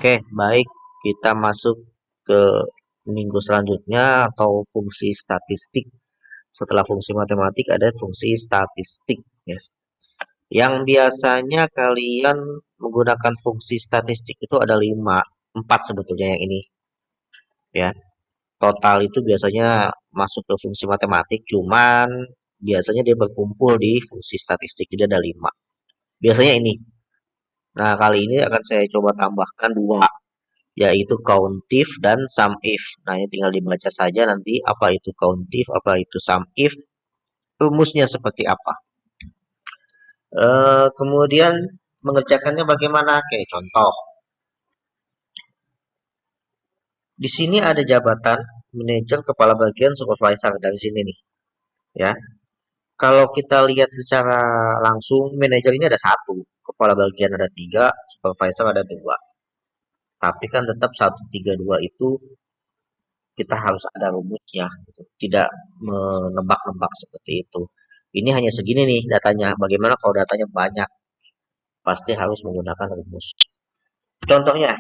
Oke, baik. Kita masuk ke minggu selanjutnya atau fungsi statistik. Setelah fungsi matematik ada fungsi statistik ya. Yang biasanya kalian menggunakan fungsi statistik itu ada 5, 4 sebetulnya yang ini ya. Total itu biasanya masuk ke fungsi matematik, cuman biasanya dia berkumpul di fungsi statistik. Jadi ada 5. Biasanya ini. Nah, kali ini akan saya coba tambahkan 2, yaitu countif dan SUMIF. Nah, ini tinggal dibaca saja nanti apa itu countif, apa itu SUMIF, rumusnya seperti apa. Kemudian mengerjakannya bagaimana? Oke, contoh. Di sini ada jabatan manajer, kepala bagian, supervisor dari sini nih, ya. Kalau kita lihat secara langsung, manajer ini ada 1, kepala bagian ada 3, supervisor ada 2. Tapi kan tetap 1, 3, 2 itu kita harus ada rumusnya, gitu. Tidak menebak-nebak seperti itu. Ini hanya segini nih datanya. Bagaimana kalau datanya banyak? Pasti harus menggunakan rumus. Contohnya,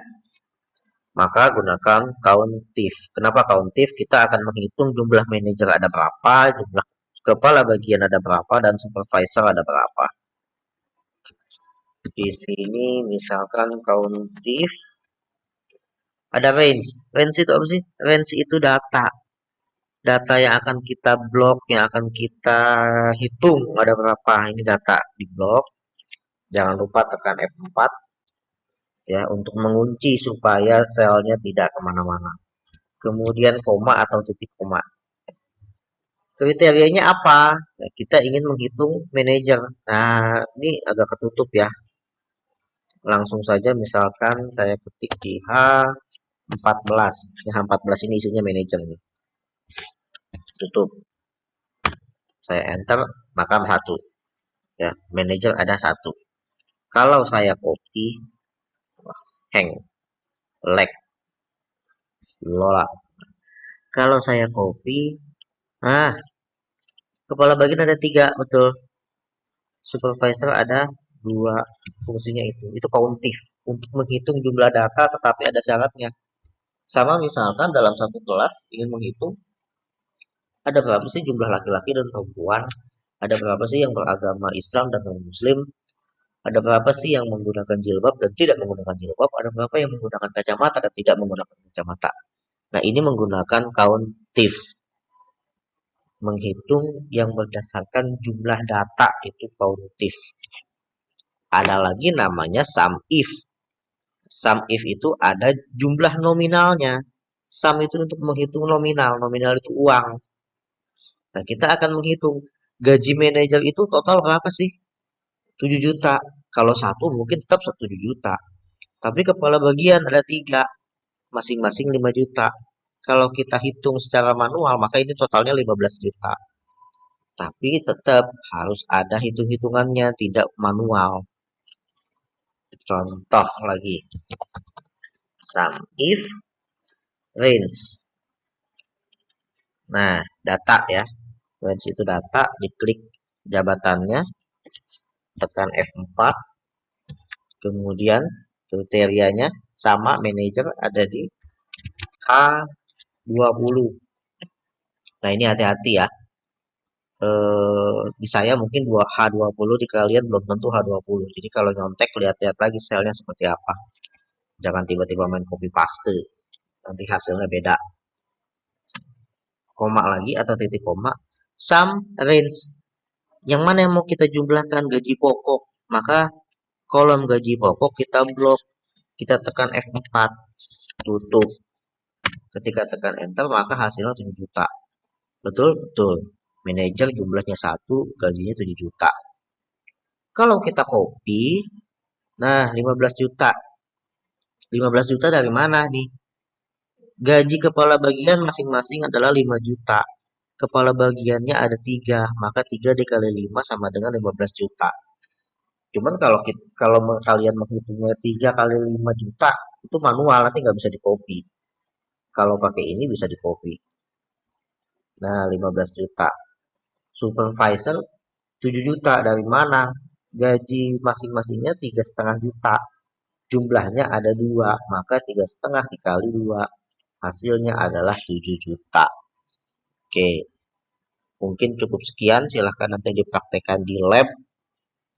maka gunakan countif. Kenapa countif? Kita akan menghitung jumlah manajer ada berapa, jumlah kepala bagian ada berapa, dan supervisor ada berapa. Di sini misalkan countif ada range. Range itu apa sih? Range itu data. Data yang akan kita blok, yang akan kita hitung ada berapa. Ini data di blok. Jangan lupa tekan F4 ya untuk mengunci supaya selnya tidak kemana-mana. Kemudian koma atau titik koma. Kriterianya apa? Nah, kita ingin menghitung manajer. Nah, ini agak ketutup ya. Langsung saja misalkan saya ketik di H14. H14 ini isinya manajer nih. Tutup. Saya enter, maka 1. Ya, manajer ada 1. Kalau saya copy, hang, lag, lola. Kalau saya copy, nah, kepala bagian ada 3, betul. Supervisor ada 2, fungsinya itu. Itu countif, untuk menghitung jumlah data tetapi ada syaratnya. Sama misalkan dalam satu kelas ingin menghitung ada berapa sih jumlah laki-laki dan perempuan, ada berapa sih yang beragama Islam dan non-Muslim, ada berapa sih yang menggunakan jilbab dan tidak menggunakan jilbab, ada berapa yang menggunakan kacamata dan tidak menggunakan kacamata. Nah, ini menggunakan countif, menghitung yang berdasarkan jumlah data, itu countif. Ada lagi namanya SUMIF. SUMIF itu ada jumlah nominalnya. Sum itu untuk menghitung nominal. Nominal itu uang. Nah, kita akan menghitung gaji manajer itu total berapa sih? 7 juta. Kalau satu mungkin tetap 7 juta. Tapi kepala bagian ada 3, masing-masing 5 juta. Kalau kita hitung secara manual, maka ini totalnya 15 juta. Tapi tetap harus ada hitung-hitungannya, tidak manual. Contoh lagi. SUMIF range. Nah, data ya. Range itu data, diklik jabatannya, tekan F4, kemudian kriterianya sama manajer ada di H20. Nah, ini hati-hati ya. Di saya mungkin H20, di kalian belum tentu H20. Jadi kalau nyontek lihat-lihat lagi selnya seperti apa. Jangan tiba-tiba main copy paste. Nanti hasilnya beda. Koma lagi atau titik koma. Sum range. Yang mana yang mau kita jumlahkan? Gaji pokok. Maka kolom gaji pokok kita blok. Kita tekan F4. Tutup. Ketika tekan enter maka hasilnya 7 juta. Betul? Betul. Manajer jumlahnya 1, gajinya 7 juta. Kalau kita copy, nah 15 juta. 15 juta dari mana nih? Gaji kepala bagian masing-masing adalah 5 juta. Kepala bagiannya ada 3, maka 3 dikali 5 sama dengan 15 juta. Cuman kalau kalian menghitungnya 3 kali 5 juta, itu manual, nanti nggak bisa di copy. Kalau pakai ini bisa di copy. Nah, 15 juta. Supervisor 7 juta dari mana? Gaji masing-masingnya 3,5 juta. jumlahnya ada 2, maka 3,5 dikali 2, hasilnya adalah 7 juta. Oke, mungkin cukup sekian, silahkan nanti dipraktekkan di lab,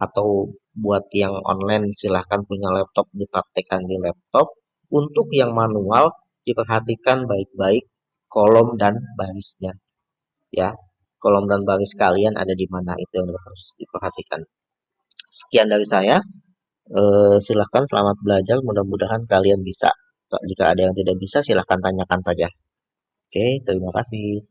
atau buat yang online silahkan punya laptop dipraktekkan di laptop. Untuk yang manual diperhatikan baik-baik kolom dan barisnya, ya. Kolom dan baris kalian ada di mana, itu yang harus diperhatikan. Sekian dari saya. Silahkan selamat belajar, mudah-mudahan kalian bisa. Jika ada yang tidak bisa silahkan tanyakan saja. Oke, terima kasih.